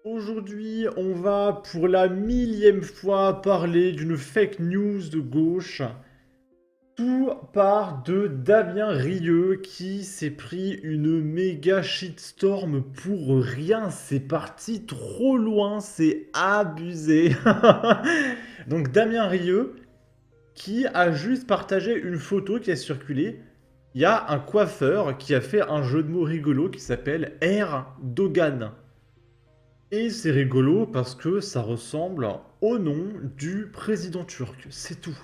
Aujourd'hui, on va pour la millième fois parler d'une fake news de gauche. Tout part de Damien Rieu qui s'est pris une méga shitstorm pour rien. C'est parti trop loin, c'est abusé. Donc Damien Rieu qui a juste partagé une photo qui a circulé. Il y a un coiffeur qui a fait un jeu de mots rigolo qui s'appelle Erdogan. Et c'est rigolo parce que ça ressemble au nom du président turc, c'est tout.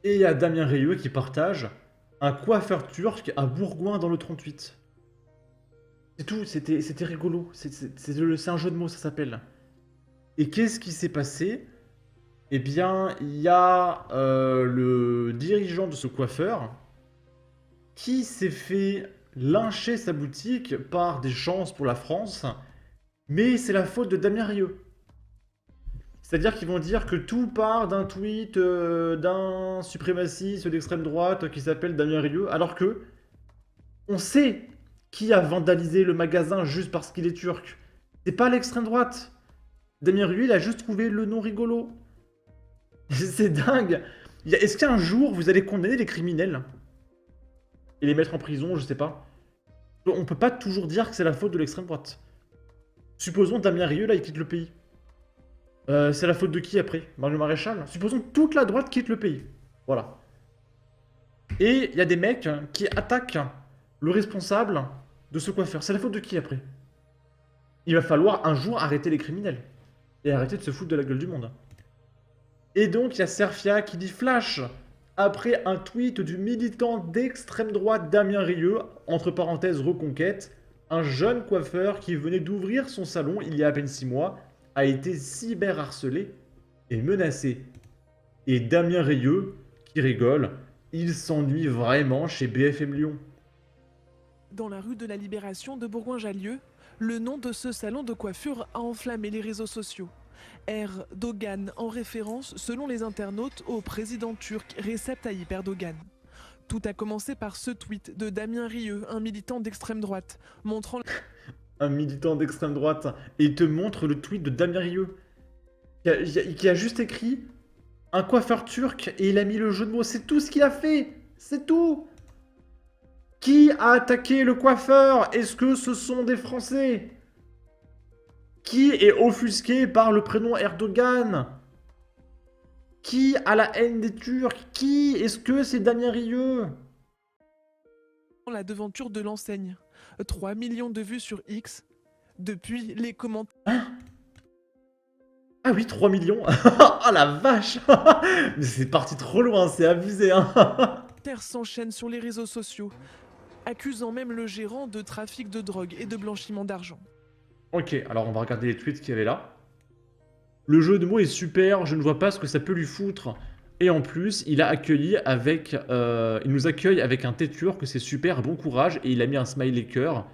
Et il y a Damien Rieu qui partage un coiffeur turc à Bourgoin dans le 38. C'est tout, c'était rigolo, c'est un jeu de mots, ça s'appelle. Et qu'est-ce qui s'est passé? Eh bien, il y a le dirigeant de ce coiffeur qui s'est fait lyncher sa boutique par des chances pour la France, mais c'est la faute de Damien Rieu. C'est-à-dire qu'ils vont dire que tout part d'un tweet d'un suprémaciste d'extrême droite qui s'appelle Damien Rieu, alors que on sait qui a vandalisé le magasin juste parce qu'il est turc. C'est pas l'extrême droite. Damien Rieu, il a juste trouvé le nom rigolo. C'est dingue. Est-ce qu'un jour vous allez condamner les criminels et les mettre en prison, je sais pas. On peut pas toujours dire que c'est la faute de l'extrême droite. Supposons Damien Rieu, là, il quitte le pays. C'est la faute de qui après? Mario Maréchal? Supposons que toute la droite quitte le pays. Voilà. Et il y a des mecs qui attaquent le responsable de ce coiffeur. C'est la faute de qui après? Il va falloir un jour arrêter les criminels. Et arrêter de se foutre de la gueule du monde. Et donc il y a Serfia qui dit flash après un tweet du militant d'extrême droite Damien Rieu, entre parenthèses reconquête, un jeune coiffeur qui venait d'ouvrir son salon il y a à peine 6 mois a été cyberharcelé et menacé. Et Damien Rieu, qui rigole, il s'ennuie vraiment chez BFM Lyon. Dans la rue de la Libération de Bourgoin-Jallieu, le nom de ce salon de coiffure a enflammé les réseaux sociaux. Erdogan en référence, selon les internautes, au président turc Recep Tayyip Erdogan. Tout a commencé par ce tweet de Damien Rieu, un militant d'extrême droite, montrant Un militant d'extrême droite, et il te montre le tweet de Damien Rieu, qui a juste écrit un coiffeur turc et il a mis le jeu de mots. C'est tout ce qu'il a fait. C'est tout. Qui a attaqué le coiffeur? Est-ce que ce sont des Français? Qui est offusqué par le prénom Erdogan? Qui a la haine des Turcs? Qui? Est-ce que c'est Damien Rieu? la devanture de l'enseigne. 3 millions de vues sur X. Depuis, les commentaires Ah oui, 3 millions. Oh la vache. Mais c'est parti trop loin, c'est abusé, hein. s'enchaînent sur les réseaux sociaux, accusant même le gérant de trafic de drogue et de blanchiment d'argent. Ok, alors on va regarder les tweets qu'il y avait là. Le jeu de mots est super, je ne vois pas ce que ça peut lui foutre. Et en plus, il nous accueille avec un téture que c'est super, bon courage, et il a mis un smiley cœur.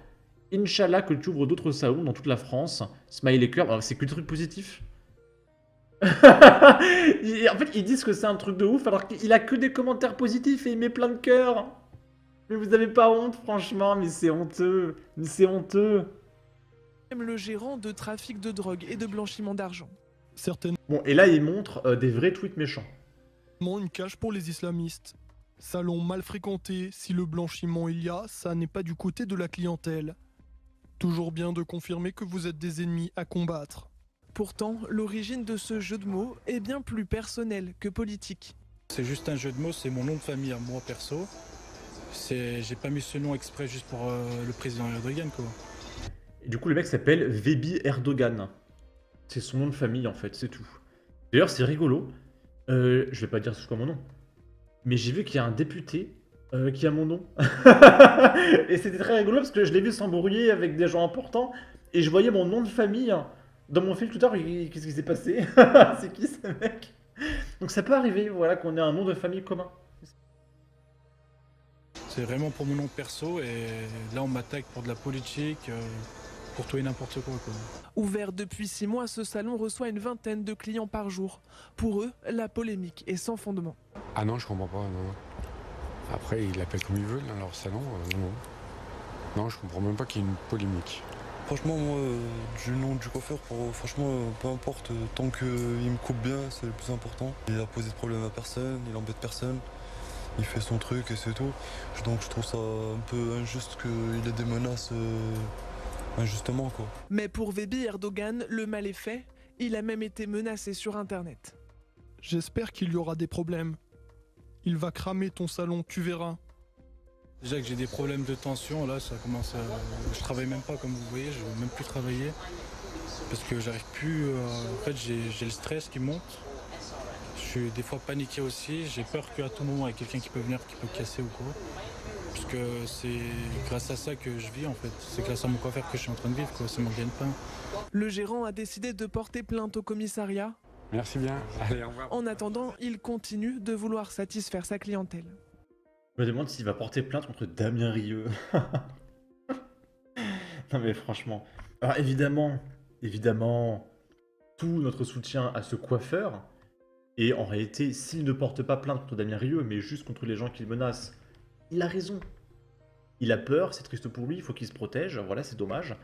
Inch'Allah que tu ouvres d'autres salons dans toute la France. Smiley cœur, c'est que des trucs positifs. En fait, ils disent que c'est un truc de ouf, alors qu'il a que des commentaires positifs et il met plein de cœurs. Mais vous avez pas honte, franchement, mais c'est honteux. Mais c'est honteux. Même le gérant de trafic de drogue et de blanchiment d'argent. Certainement Bon, et là, il montre des vrais tweets méchants. une cage pour les islamistes. Salon mal fréquenté, si le blanchiment il y a, ça n'est pas du côté de la clientèle. Toujours bien de confirmer que vous êtes des ennemis à combattre. Pourtant, l'origine de ce jeu de mots est bien plus personnelle que politique. C'est juste un jeu de mots, c'est mon nom de famille à moi perso. J'ai pas mis ce nom exprès juste pour le président Erdogan quoi. Et du coup, le mec s'appelle Vebi Erdogan. C'est son nom de famille, en fait, c'est tout. D'ailleurs, c'est rigolo. Je vais pas dire c'est quoi mon nom. Mais j'ai vu qu'il y a un député qui a mon nom. Et c'était très rigolo parce que je l'ai vu s'embrouiller avec des gens importants. Et je voyais mon nom de famille dans mon fil Twitter. Qu'est-ce qui s'est passé? C'est qui ce mec? Donc ça peut arriver, voilà, qu'on ait un nom de famille commun. C'est vraiment pour mon nom perso et là on m'attaque pour de la politique, pour tout et n'importe quoi. Ouvert depuis 6 mois, ce salon reçoit une vingtaine de clients par jour. Pour eux, la polémique est sans fondement. Ah non, je comprends pas, non. Après, ils l'appellent comme ils veulent, dans leur salon, non. Non, je comprends même pas qu'il y ait une polémique. Franchement, moi, du nom du coiffeur, franchement, peu importe, tant qu'il me coupe bien, c'est le plus important. Il a posé de problème à personne, il embête personne, il fait son truc et c'est tout. Donc je trouve ça un peu injuste qu'il ait des menaces injustement, quoi. Mais pour Vébi Erdogan, le mal est fait. Il a même été menacé sur Internet. J'espère qu'il y aura des problèmes. Il va cramer ton salon, tu verras. Déjà que j'ai des problèmes de tension, là, ça commence à... Je travaille même pas, comme vous voyez, je veux même plus travailler. Parce que j'arrive plus... En fait, j'ai le stress qui monte. Je suis des fois paniqué aussi. J'ai peur qu'à tout moment, il y ait quelqu'un qui peut venir, qui peut casser ou quoi. Parce que c'est grâce à ça que je vis, en fait. C'est grâce à mon coiffeur que je suis en train de vivre, quoi. C'est mon gagne-pain. Le gérant a décidé de porter plainte au commissariat. Merci bien. Allez, au revoir. En attendant, il continue de vouloir satisfaire sa clientèle. Je me demande s'il va porter plainte contre Damien Rieu. Non mais franchement. Alors évidemment, tout notre soutien à ce coiffeur. Et en réalité, s'il ne porte pas plainte contre Damien Rieu, mais juste contre les gens qu'il menace, il a raison. Il a peur, c'est triste pour lui, il faut qu'il se protège, voilà, c'est dommage.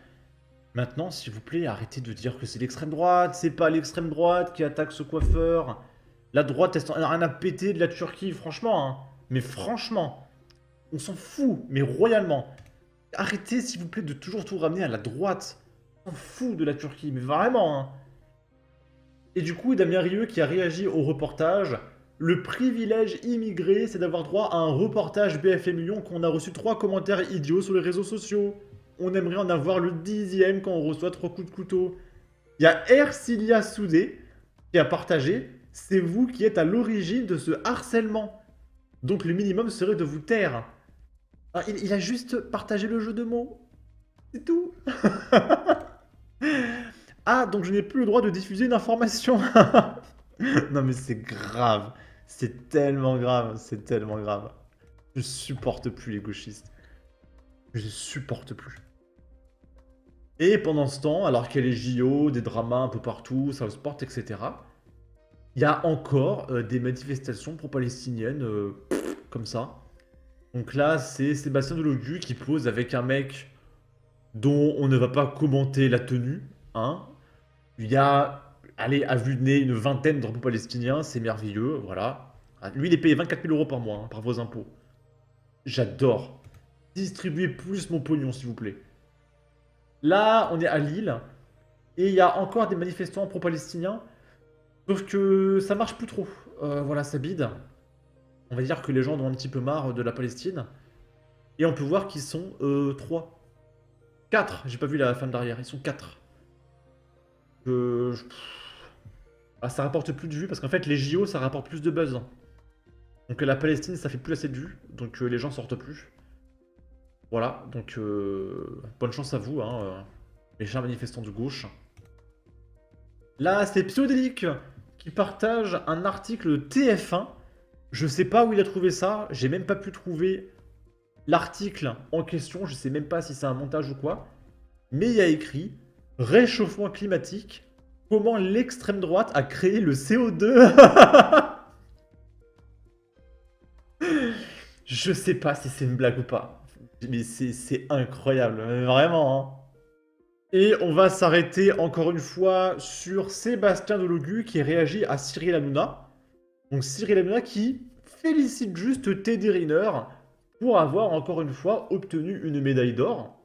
Maintenant, s'il vous plaît, arrêtez de dire que c'est l'extrême droite, c'est pas l'extrême droite qui attaque ce coiffeur. La droite, elle n'a rien à péter de la Turquie, franchement, hein. Mais franchement, on s'en fout, mais royalement. Arrêtez, s'il vous plaît, de toujours tout ramener à la droite. On s'en fout de la Turquie, mais vraiment, hein. Et du coup, Damien Rieu qui a réagi au reportage. Le privilège immigré, c'est d'avoir droit à un reportage BFM Lyon qu'on a reçu 3 commentaires idiots sur les réseaux sociaux. On aimerait en avoir le 10e quand on reçoit 3 coups de couteau. Il y a Ercilia Soudé qui a partagé « C'est vous qui êtes à l'origine de ce harcèlement. Donc le minimum serait de vous taire. » Alors, il a juste partagé le jeu de mots. C'est tout. Ah, donc je n'ai plus le droit de diffuser une information. Non mais c'est grave. C'est tellement grave. C'est tellement grave. Je supporte plus les gauchistes. Je supporte plus. Et pendant ce temps, alors qu'il y a les JO, des dramas un peu partout, South Sport, etc., il y a encore des manifestations pro-palestiniennes comme ça. Donc là, c'est Sébastien Delogu qui pose avec un mec dont on ne va pas commenter la tenue. Hein. Il y a, allez, à vue de nez, une vingtaine de drapeaux palestiniens, c'est merveilleux, voilà. Lui, il est payé 24 000 € par mois, hein, par vos impôts. J'adore. Distribuez plus mon pognon, s'il vous plaît. Là, on est à Lille, et il y a encore des manifestants pro-palestiniens, sauf que ça marche plus trop. Voilà, ça bide. On va dire que les gens en ont un petit peu marre de la Palestine. Et on peut voir qu'ils sont 3. 4, j'ai pas vu la fin de l'arrière, ils sont 4. Ah, ça rapporte plus de vues, parce qu'en fait, les JO, ça rapporte plus de buzz. Donc la Palestine, ça fait plus assez de vues, donc les gens sortent plus. Voilà, donc bonne chance à vous, hein, les chers manifestants de gauche. Là, c'est Pseudélique qui partage un article de TF1. Je sais pas où il a trouvé ça, j'ai même pas pu trouver l'article en question, je sais même pas si c'est un montage ou quoi. Mais il y a écrit « Réchauffement climatique, comment l'extrême droite a créé le CO2 ?» Je sais pas si c'est une blague ou pas. Mais c'est incroyable, vraiment. Hein. Et on va s'arrêter encore une fois sur Sébastien Delogu qui réagit à Cyril Hanouna. Donc Cyril Hanouna qui félicite juste Teddy Riner pour avoir encore une fois obtenu une médaille d'or.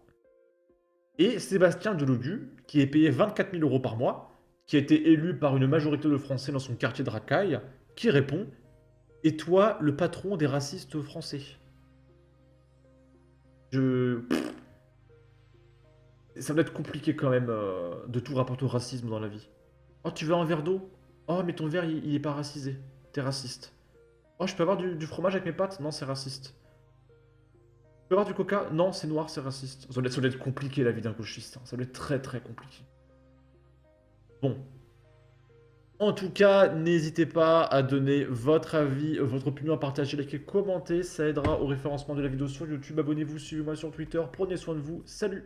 Et Sébastien Delogu, qui est payé 24 000 € par mois, qui a été élu par une majorité de Français dans son quartier de Racaille, qui répond « Et toi, le patron des racistes français ?» Ça va être compliqué quand même de tout rapporter au racisme dans la vie. Oh, tu veux un verre d'eau? Oh, mais ton verre, il est pas racisé. T'es raciste. Oh, je peux avoir du fromage avec mes pâtes? Non, c'est raciste. Je peux avoir du coca? Non, c'est noir, c'est raciste. Ça doit être compliqué la vie d'un gauchiste. Hein. Ça doit être très très compliqué. Bon. En tout cas, n'hésitez pas à donner votre avis, votre opinion, à partager, liker, commenter. Ça aidera au référencement de la vidéo sur YouTube. Abonnez-vous, suivez-moi sur Twitter. Prenez soin de vous. Salut!